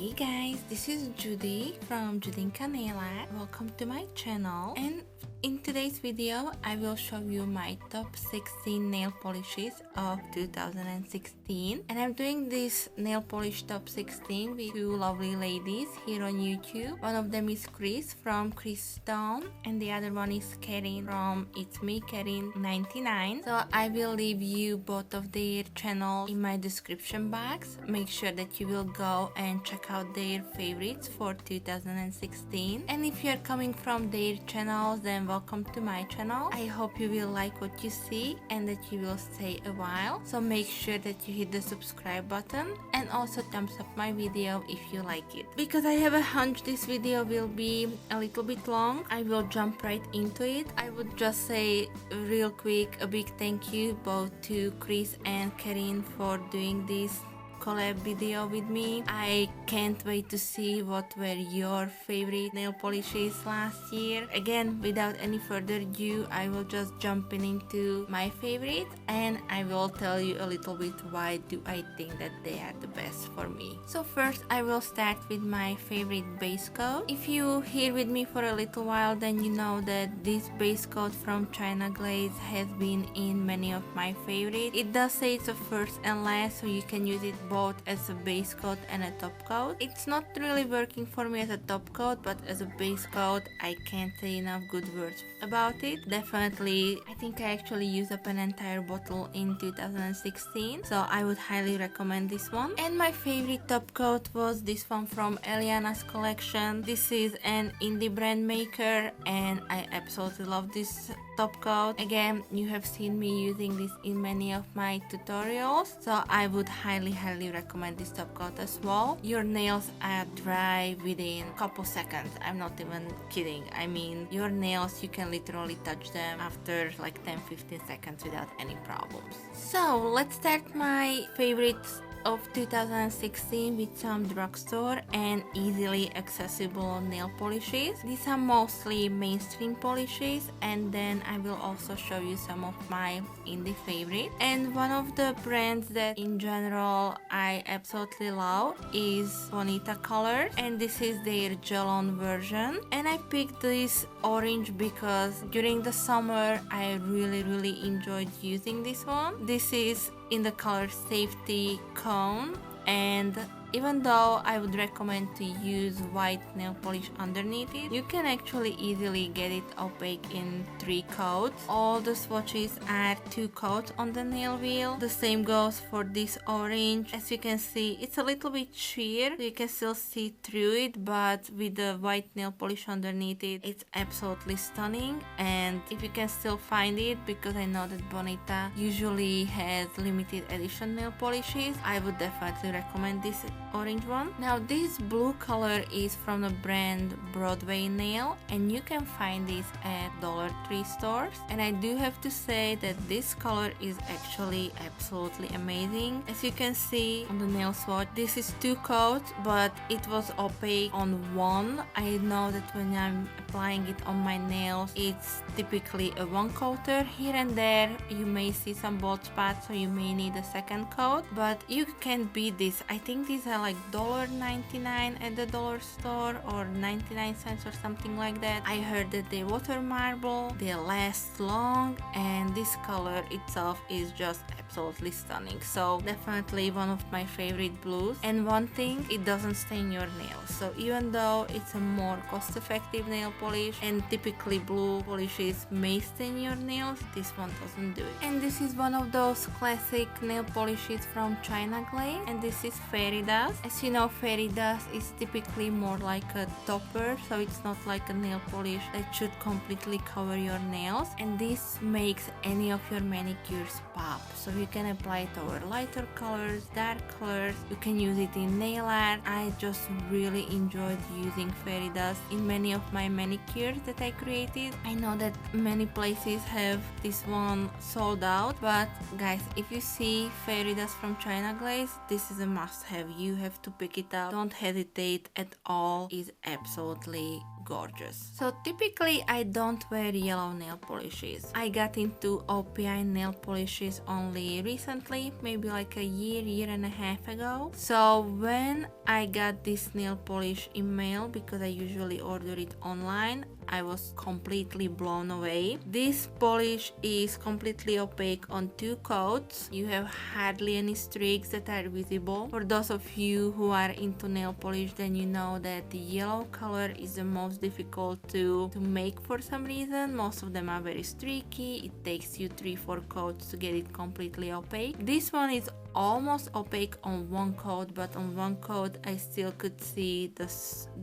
Hey guys, this is Judy from Judy Nail Art. Welcome to my channel, and in today's video I will show you my top 16 nail polishes of 2016, and I'm doing this nail polish top 16 with two lovely ladies here on YouTube. One of them is Chris from Chris Stone and the other one is Karin from It's Me Karin 99. So I will leave you both of their channels in my description box. Make sure that you will go and check out their favorites for 2016, and if you're coming from their channels, then welcome to my channel. I hope you will like what you see and that you will stay a while. So make sure that you hit the subscribe button and also thumbs up my video if you like it. Because I have a hunch this video will be a little bit long, I will jump right into it. I would just say real quick a big thank you both to Chris and Karin for doing this collab video with me. I can't wait to see what were your favorite nail polishes last year. Again, without any further ado, I will just jump into my favorite and I will tell you a little bit why do I think that they are the best for me. So first I will start with my favorite base coat. If you here with me for a little while, then you know that this base coat from Glaze has been in many of my favorites. It does say it's a first and last, so you can use it both as a base coat and a top coat. It's not really working for me as a top coat, but as a base coat I can't say enough good words about it. Definitely, I think I actually used up an entire bottle in 2016, so I would highly recommend this one. And my favorite top coat was this one from Elianas Collection. This is an indie brand maker and I absolutely love this top coat. Again, you have seen me using this in many of my tutorials, so I would highly recommend this top coat as well. Your nails are dry within a couple seconds. I'm not even kidding. I mean, your nails, you can literally touch them after like 10-15 seconds without any problems. So let's start my favorites of 2016 with some drugstore and easily accessible nail polishes. These are mostly mainstream polishes, and then I will also show you some of my indie favorites. And one of the brands that in general I absolutely love is Anita Color, and this is their gel-on version. And I picked this orange because during the summer I really enjoyed using this one. This is in the color Safety Cone, and even though I would recommend to use white nail polish underneath it, you can actually easily get it opaque in 3 coats. All the swatches are 2 coats on the nail wheel. The same goes for this orange. As you can see, it's a little bit sheer, so you can still see through it, but with the white nail polish underneath it, it's absolutely stunning. And if you can still find it, because I know that Bonita usually has limited edition nail polishes, I would definitely recommend this orange one. Now this blue color is from the brand Broadway Nail, and you can find this at Dollar Tree stores, and I do have to say that this color is actually absolutely amazing. As you can see on the nail swatch, this is 2 coats, but it was opaque on 1. I know that when I'm applying it on my nails, it's typically a 1 coater. Here and there you may see some bald spots, so you may need a 2nd coat, but you can beat this. I think these are like $1.99 at the dollar store or 99 cents or something like that. I heard that they water marble, they last long, and this color itself is just absolutely stunning. So definitely one of my favorite blues. And one thing, it doesn't stain your nails. So even though it's a more cost-effective nail polish and typically blue polishes may stain your nails, this one doesn't do it. And this is one of those classic nail polishes from Glaze, and this is Fairy Dust. As you know, Fairy Dust is typically more like a topper, so it's not like a nail polish that should completely cover your nails, and this makes any of your manicures pop. So you can apply it over lighter colors, dark colors, you can use it in nail art. I just really enjoyed using Fairy Dust in many of my manicures that I created. I know that many places have this one sold out, but guys, if you see Fairy Dust from Glaze, this is a must have. You have to pick it up. Don't hesitate at all. It's absolutely gorgeous. So typically I don't wear yellow nail polishes. I got into OPI nail polishes only recently, maybe like a year and a half ago. So when I got this nail polish in mail, because I usually order it online, I was completely blown away. This polish is completely opaque on 2 coats. You have hardly any streaks that are visible. For those of you who are into nail polish, then you know that the yellow color is the most difficult to make for some reason. Most of them are very streaky. It takes you 3-4 coats to get it completely opaque. This one is almost opaque on 1 coat, but on 1 coat I still could see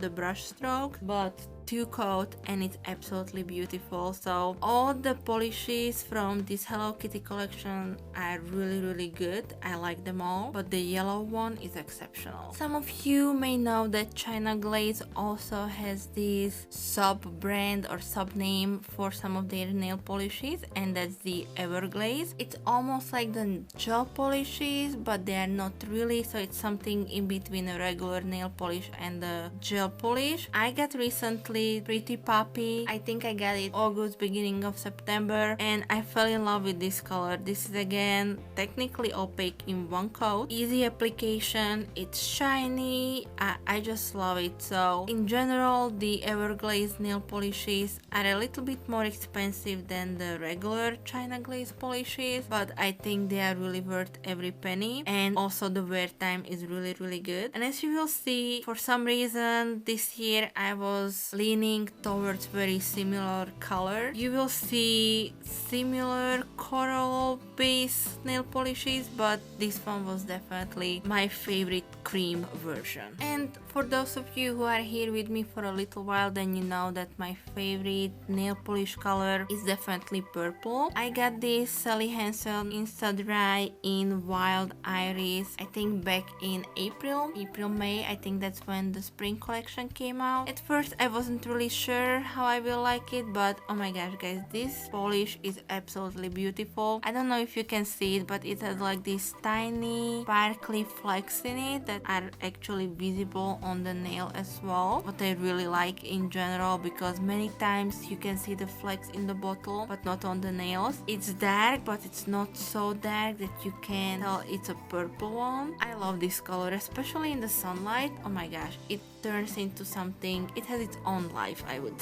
the brush stroke, but 2 coat and it's absolutely beautiful. So all the polishes from this Hello Kitty collection are really good. I like them all, but the yellow one is exceptional. Some of you may know that ChaoticGlitz also has this sub-brand or sub-name for some of their nail polishes, and that's the Everglades. It's almost like the gel polishes, but they are not really, so it's something in between a regular nail polish and the gel polish. I got recently Pretty Puppy. I think I got it August, beginning of September, and I fell in love with this color. This is again technically opaque in 1 coat. Easy application, it's shiny. I just love it. So in general, the Everglades nail polishes are a little bit more expensive than the regular ChaoticGlitz polishes, but I think they are really worth every penny, and also the wear time is really good. And as you will see, for some reason this year I was leaning towards very similar color. You will see similar coral base nail polishes, but this one was definitely my favorite cream version. And for those of you who are here with me for a little while, then you know that my favorite nail polish color is definitely purple. I got this Sally Hansen InstaDry in Wild Iris, I think back in April, May. I think that's when the spring collection came out. At first I wasn't really sure how I will like it, but oh my gosh guys, this polish is absolutely beautiful. I don't know if you can see it, but it has like these tiny sparkly flecks in it that are actually visible on the nail as well, what I really like in general, because many times you can see the flecks in the bottle but not on the nails. It's dark, but it's not so dark that you can tell it's a purple one. I love this color, especially in the sunlight. Oh my gosh, it turns into something, it has its own life, I would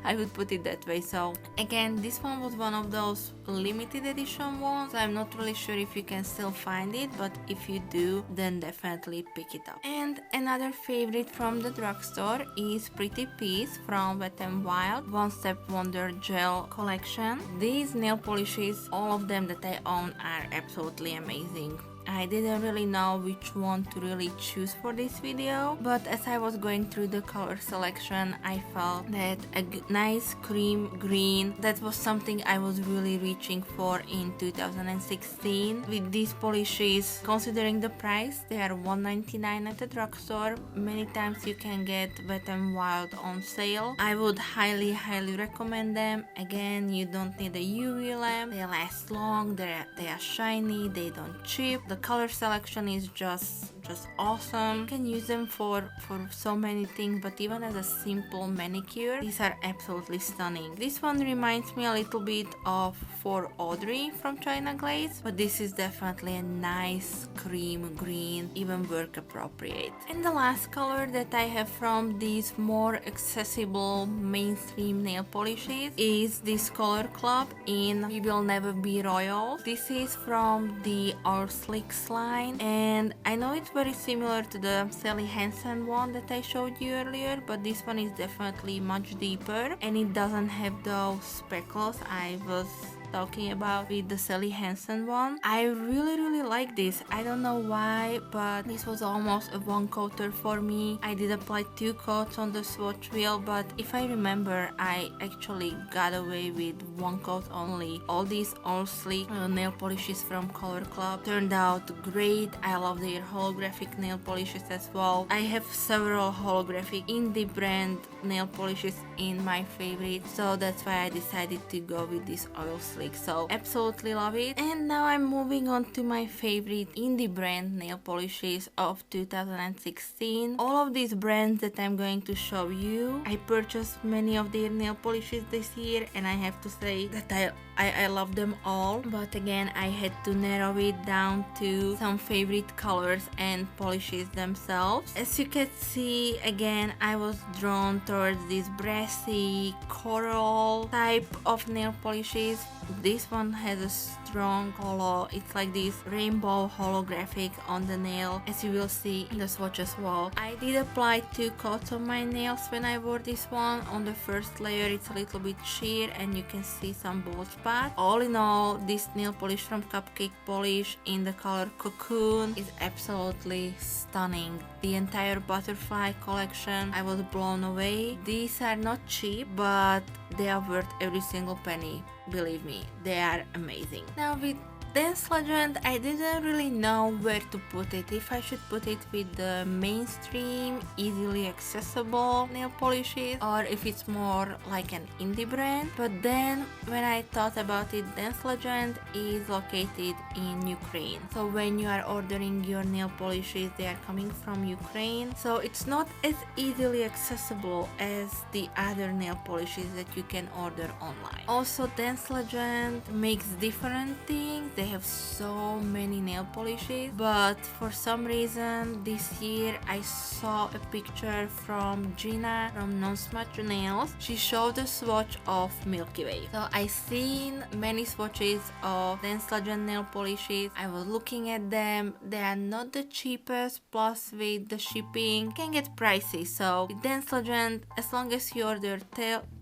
I would put it that way. So again, this one was one of those limited edition ones, so I'm not really sure if you can still find it, but if you do, then definitely pick it up. And another favorite from the drugstore is Pretty Piece from Wet n Wild One Step Wonder Gel collection. These nail polishes, all of them that I own, are absolutely amazing. I didn't really know which one to really choose for this video, but as I was going through the color selection, I felt that a nice cream green, that was something I was really reaching for in 2016. With these polishes, considering the price, they are $1.99 at the drugstore. Many times you can get Wet n Wild on sale. I would highly recommend them. Again, you don't need a UV lamp, they last long, they are shiny, they don't chip. The color selection is just awesome. You can use them for so many things, but even as a simple manicure, these are absolutely stunning. This one reminds me a little bit of For Audrey from ChaoticGlitz, but this is definitely a nice cream green, even work appropriate. And the last color that I have from these more accessible mainstream nail polishes is this Color Club in We Will Never Be Royal. This is from the All Slicks line, and I know it's very similar to the Sally Hansen one that I showed you earlier, but this one is definitely much deeper and it doesn't have those speckles I was talking about with the Sally Hansen one. I really like this. I don't know why, but this was almost a 1 coater for me. I did apply 2 coats on the swatch wheel, but if I remember, I actually got away with 1 coat only. All these All Slick nail polishes from Color Club turned out great. I love their holographic nail polishes as well. I have several holographic indie brand nail polishes in my favorite, so that's why I decided to go with this Oil Slick click, so absolutely love it. And now I'm moving on to my favorite indie brand nail polishes of 2016. All of these brands that I'm going to show you, I purchased many of their nail polishes this year, and I have to say that I love them all, but again I had to narrow it down to some favorite colors and polishes themselves. As you can see, again I was drawn towards this brassy coral type of nail polishes. This one has a strong holo, it's like this rainbow holographic on the nail, as you will see in the swatch as well. I did apply 2 coats on my nails when I wore this one. On the first layer it's a little bit sheer and you can see some bald spots. All in all, this nail polish from Cupcake Polish in the color Cocoon is absolutely stunning. The entire butterfly collection, I was blown away. These are not cheap, but they are worth every single penny. Believe me, they are amazing. Now with Dance Legend, I didn't really know where to put it. If I should put it with the mainstream, easily accessible nail polishes, or if it's more like an indie brand. But then when I thought about it, Dance Legend is located in Ukraine. So when you are ordering your nail polishes, they are coming from Ukraine. So it's not as easily accessible as the other nail polishes that you can order online. Also, Dance Legend makes different things. They have so many nail polishes, but for some reason this year I saw a picture from Gina from Non-Smudge Nails. She showed a swatch of Milky Way. So I seen many swatches of Dance Legend nail polishes. I was looking at them. They are not the cheapest, plus with the shipping can get pricey. So with Dance Legend, as long as you order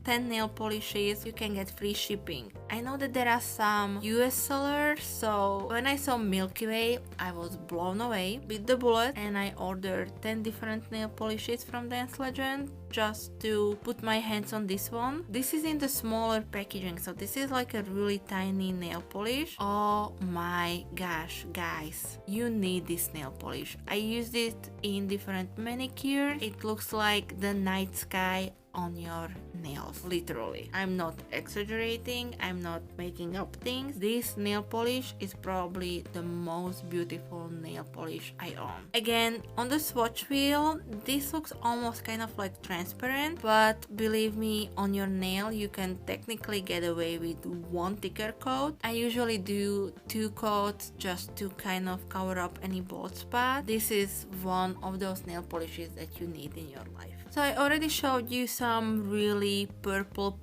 10 nail polishes, you can get free shipping. I know that there are some US sellers, so when I saw Milky Way, I was blown away with the bullet, and I ordered 10 different nail polishes from Dance Legend just to put my hands on this one. This is in the smaller packaging, so this is like a really tiny nail polish. Oh my gosh, guys, you need this nail polish. I used it in different manicures. It looks like the night sky on your nails, literally. I'm not exaggerating, I'm not making up things. This nail polish is probably the most beautiful nail polish I own. Again, on the swatch wheel, this looks almost kind of like transparent, but believe me, on your nail you can technically get away with 1 thicker coat. I usually do 2 coats just to kind of cover up any bald spot. This is one of those nail polishes that you need in your life. So I already showed you some really purple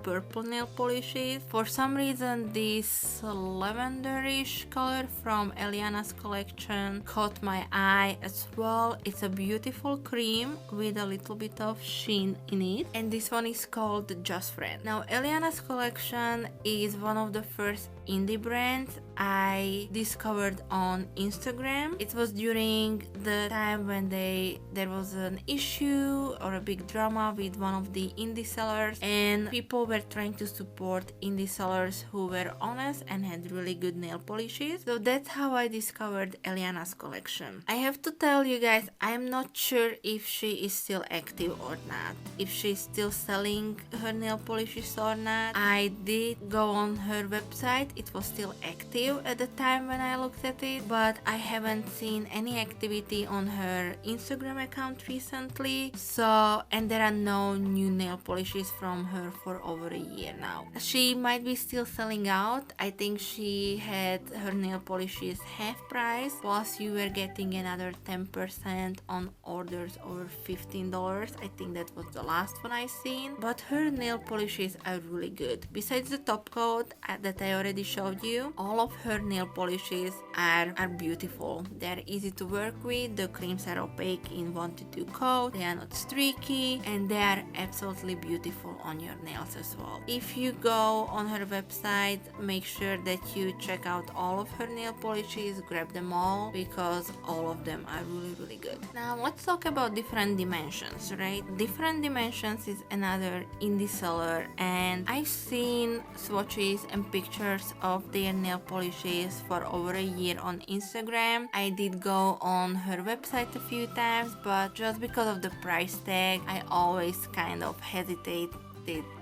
nail polishes. For some reason this lavenderish color from Elianas Collection caught my eye as well. It's a beautiful cream with a little bit of sheen in it, and this one is called Just Friend. Now Elianas Collection is one of the first indie brands I discovered on Instagram. It was during the time when there was an issue or a big drama with one of the indie sellers, and people were trying to support indie sellers who were honest and had really good nail polishes. So that's how I discovered Elianas Collection. I have to tell you guys, I'm not sure if she is still active or not, if she's still selling her nail polishes or not. I did go on her website. It was still active at the time when I looked at it, but I haven't seen any activity on her Instagram account recently. So, and there are no new nail polishes from her for over a year now. She might be still selling out. I think she had her nail polishes half price, plus you were getting another 10% on orders over $15. I think that was the last one I seen, but her nail polishes are really good. Besides the top coat that I already showed you, all of her nail polishes are beautiful. They're easy to work with. The creams are opaque in 1 to 2 coats. They are not streaky, and they are absolutely beautiful on your nails as well. If you go on her website, make sure that you check out all of her nail polishes, grab them all, because all of them are really good. Now let's talk about Different Dimensions, right? Different Dimensions is another indie seller, and I've seen swatches and pictures of their nail polishes for over a year on Instagram. I did go on her website a few times, but just because of the price tag, I always kind of hesitated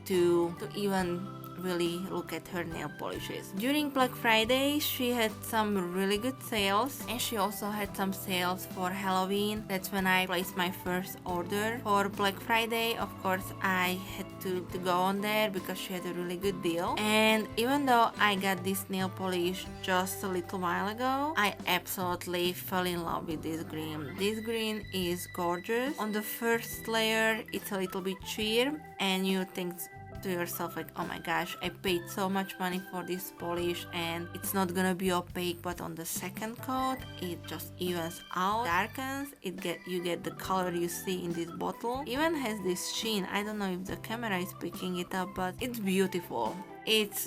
to even really look at her nail polishes. During Black Friday, she had some really good sales, and she also had some sales for Halloween. That's when I placed my first order. For Black Friday, of course, I had to go on there because she had a really good deal. And even though I got this nail polish just a little while ago, I absolutely fell in love with this green. This green is gorgeous. On the first layer, it's a little bit sheer, and you think to yourself like, oh my gosh, I paid so much money for this polish and it's not gonna be opaque. But on the second coat, it just evens out, darkens, you get the color you see in this bottle. Even has this sheen. I don't know if the camera is picking it up, but it's beautiful.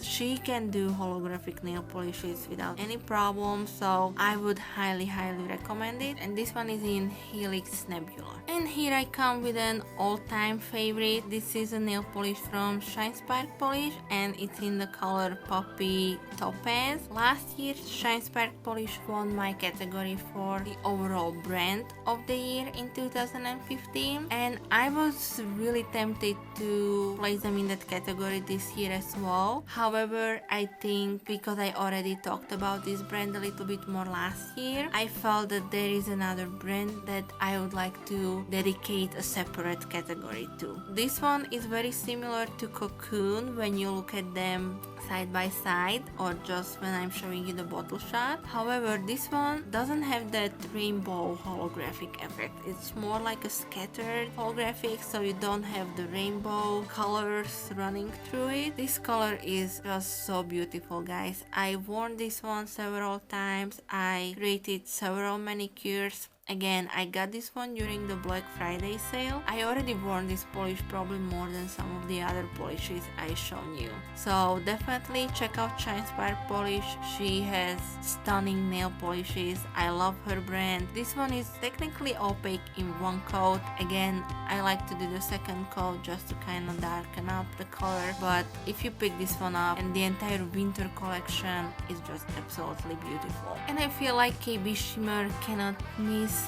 She can do holographic nail polishes without any problem, so I would highly recommend it. And this one is in Helix Nebula. And here I come with an all-time favorite. This is a nail polish from ShineSpark Polish, and it's in the color Poppy Topaz. Last year, ShineSpark Polish won my category for the overall brand of the year in 2015, and I was really tempted to place them in that category this year as well. However, I think because I already talked about this brand a little bit more last year, I felt that there is another brand that I would like to dedicate a separate category to. This one is very similar to Cocoon when you look at them side by side or just when I'm showing you the bottle shot. However, this one doesn't have that rainbow holographic effect. It's more like a scattered holographic, so you don't have the rainbow colors running through it. This color is just so beautiful, guys. I've worn this one several times. I created several manicures. Again, I got this one during the Black Friday sale. I already worn this polish probably more than some of the other polishes I shown you. So definitely check out ShineSpark Polish. She has stunning nail polishes. I love her brand. This one is technically opaque in one coat. Again, I like to do the second coat just to kind of darken up the color. But if you pick this one up, and the entire winter collection is just absolutely beautiful. And I feel like KB Shimmer cannot miss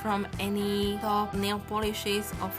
from any top nail polishes of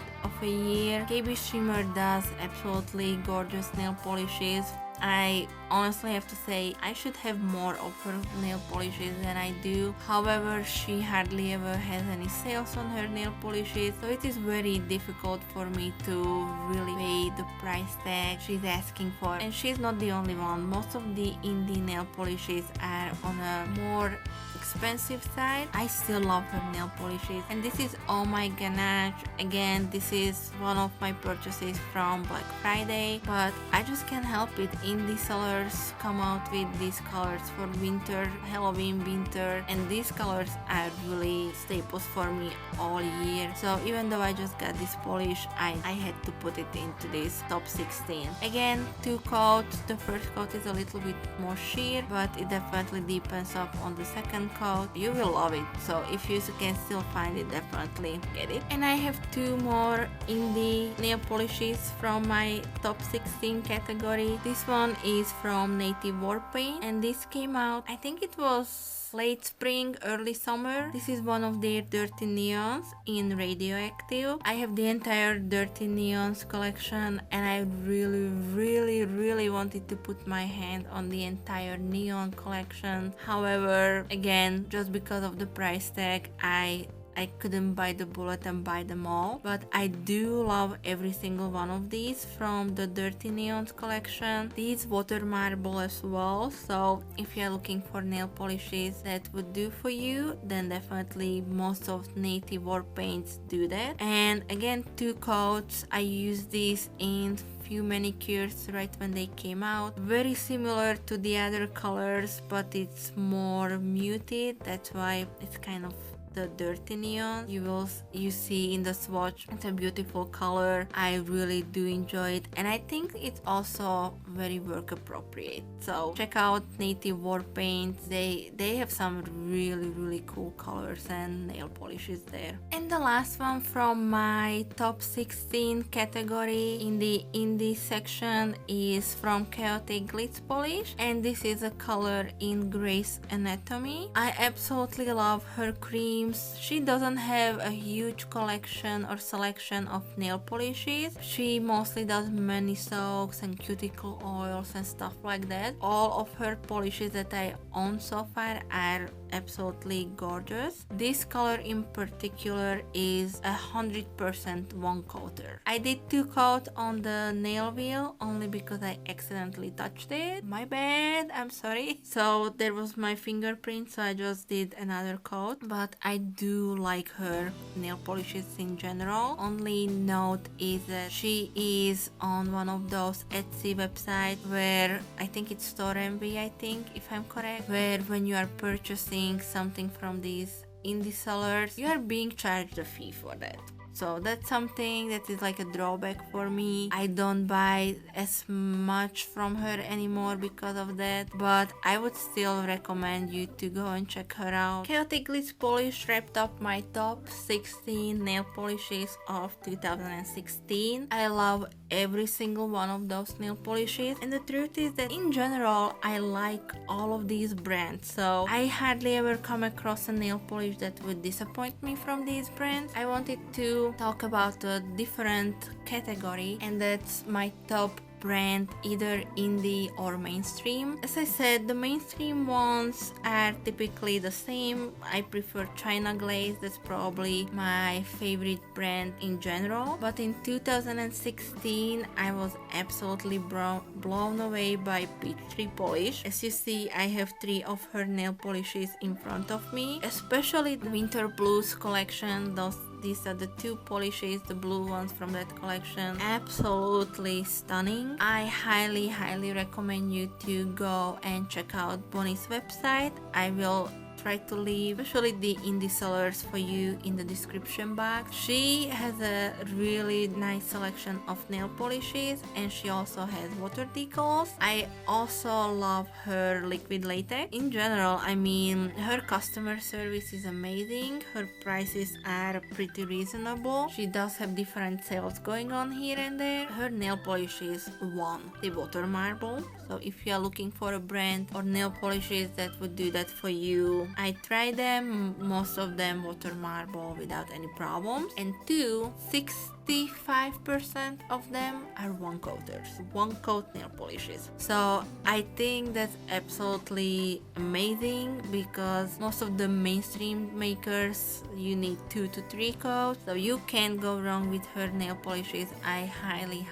a year. KB Shimmer does absolutely gorgeous nail polishes. I honestly have to say I should have more of her nail polishes than I do. However, she hardly ever has any sales on her nail polishes, so it is very difficult for me to really pay the price tag she's asking for. And she's not the only one. Most of the indie nail polishes are on a more expensive side. I still love her nail polishes, and this is Oh My Ganache. Again, this is one of my purchases from Black Friday, but I just can't help it. Indie sellers come out with these colors for winter, Halloween, winter, and these colors are really staples for me all year. So even though I just got this polish, I had to put it into this top 16. Again, two coats. The first coat is a little bit more sheer, but it definitely deepens up on the second coat. You will love it. So if you can still find it, definitely get it. And I have two more indie nail polishes from my top 16 category. This one is from Native Warpaint, and this came out, I think it was late spring, early summer. This is one of their Dirty Neons in Radioactive. I have the entire Dirty Neons collection, and I really wanted to put my hand on the entire neon collection. However, again, just because of the price tag, I couldn't bite the bullet and buy them all, but I do love every single one of these from the Dirty Neons collection. These water marble as well, so if you're looking for nail polishes that would do for you, then definitely most of Native Warpaints do that. And again, two coats. I used these in few manicures right when they came out. Very similar to the other colors, but it's more muted. That's why it's kind of the Dirty Neon. You see in the swatch, it's a beautiful color. I really do enjoy it, and I think it's also very work appropriate. So check out Native Warpaint. They have some really cool colors and nail polishes there. And the last one from my top 16 category in the indie section is from ChaoticGlitz Polish, and this is a color in Grey's Anatomy. I absolutely love her cream. seems she doesn't have a huge collection or selection of nail polishes. She mostly does mani soaks and cuticle oils and stuff like that. All of her polishes that I own so far are absolutely gorgeous. This color in particular is 100% one coater. I did 2 coats on the nail wheel only because I accidentally touched it. My bad, I'm sorry. So there was my fingerprint, so I just did another coat. But I do like her nail polishes in general. Only note is that she is on one of those Etsy websites where I think it's Store Envy, I think, if I'm correct, where when you are purchasing something from these indie sellers, you are being charged a fee for that. So that's something that is like a drawback for me. I don't buy as much from her anymore because of that, but I would still recommend you to go and check her out. ChaoticGlitz Polish wrapped up my top 16 nail polishes of 2016. I love every single one of those nail polishes, and the truth is that in general I like all of these brands, so I hardly ever come across a nail polish that would disappoint me from these brands. I wanted to talk about a different category, and that's my top brand, either indie or mainstream. As I said, the mainstream ones are typically the same. I prefer China Glaze, that's probably my favorite brand in general. But in 2016, I was absolutely blown away by Peachtree Polish. As you see, I have 3 of her nail polishes in front of me, especially the Winter Blues collection. These are the 2 polishes, the blue ones from that collection. Absolutely stunning. I highly recommend you to go and check out Bonnie's website. I will try to leave especially the indie sellers for you in the description box. She has a really nice selection of nail polishes, and she also has water decals. I also love her liquid latex. In general, I mean, her customer service is amazing. Her prices are pretty reasonable. She does have different sales going on here and there. Her nail polishes won the water marble. So if you are looking for a brand or nail polishes that would do that for you, I tried them, most of them water marble without any problems. And 65% of them are one coaters, one coat nail polishes. So I think that's absolutely amazing, because most of the mainstream makers, you need 2 to 3 coats, so you can't go wrong with her nail polishes. I highly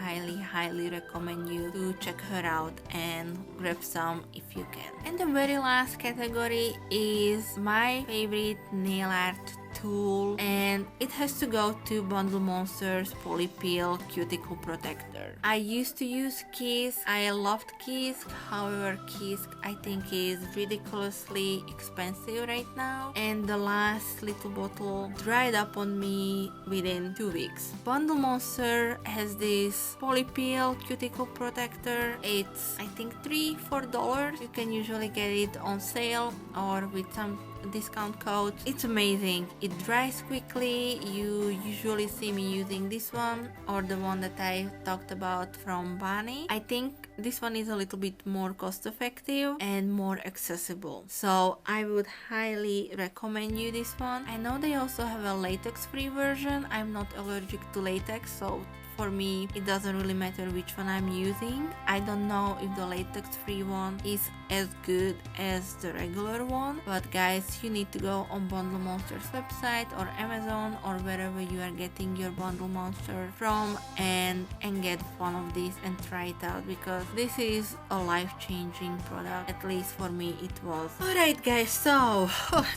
recommend you to check her out and grab some if you can. And the very last category is my favorite nail art tool, and it has to go to Bundle Monster's Poli-peel cuticle protector. I used to use Kiss. I loved Kiss. However, Kiss I think is ridiculously expensive right now, and the last little bottle dried up on me within 2 weeks. Bundle Monster has this Poli-peel cuticle protector. It's I think $3-4. You can usually get it on sale or with some discount code. It's amazing. It dries quickly. You usually see me using this one or the one that I talked about from Barney. I think this one is a little bit more cost effective and more accessible, so I would highly recommend you this one. I know they also have a latex free version. I'm not allergic to latex, so for me it doesn't really matter which one I'm using. I don't know if the latex free one is as good as the regular one, but guys, you need to go on Bundle Monster's website or Amazon or wherever you are getting your Bundle Monster from and get one of these and try it out, because this is a life-changing product. At least for me it was. Alright guys, so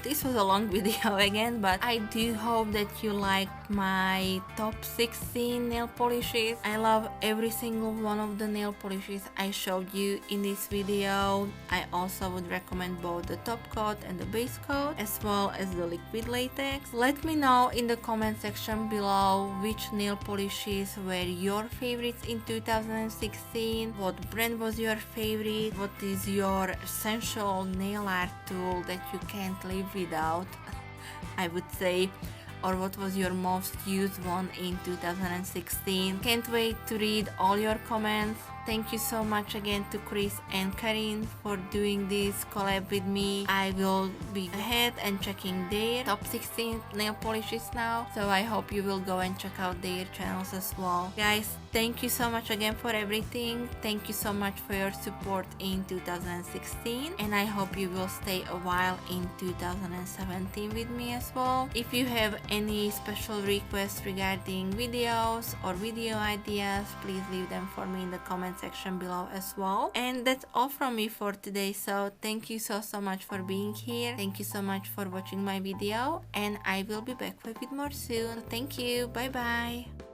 this was a long video again, but I do hope that you liked my top 16 nail polishes. I love every single one of the nail polishes I showed you in this video. I also would recommend both the top coat and the base coat, as well as the liquid latex. Let me know in the comment section below which nail polishes were your favorites in 2016, what brand was your favorite, what is your essential nail art tool that you can't live without, I would say, or what was your most used one in 2016. Can't wait to read all your comments. thank you so much again to Chris and Karin for doing this collab with me. I will be ahead and checking their top 16 nail polishes now, so I hope you will go and check out their channels as well. Guys, thank you so much again for everything. Thank you so much for your support in 2016, and I hope you will stay a while in 2017 with me as well. If you have any special requests regarding videos or video ideas, please leave them for me in the comment section below as well. And that's all from me for today, so thank you so much for being here. Thank you so much for watching my video, and I will be back with more soon. Thank you. Bye bye.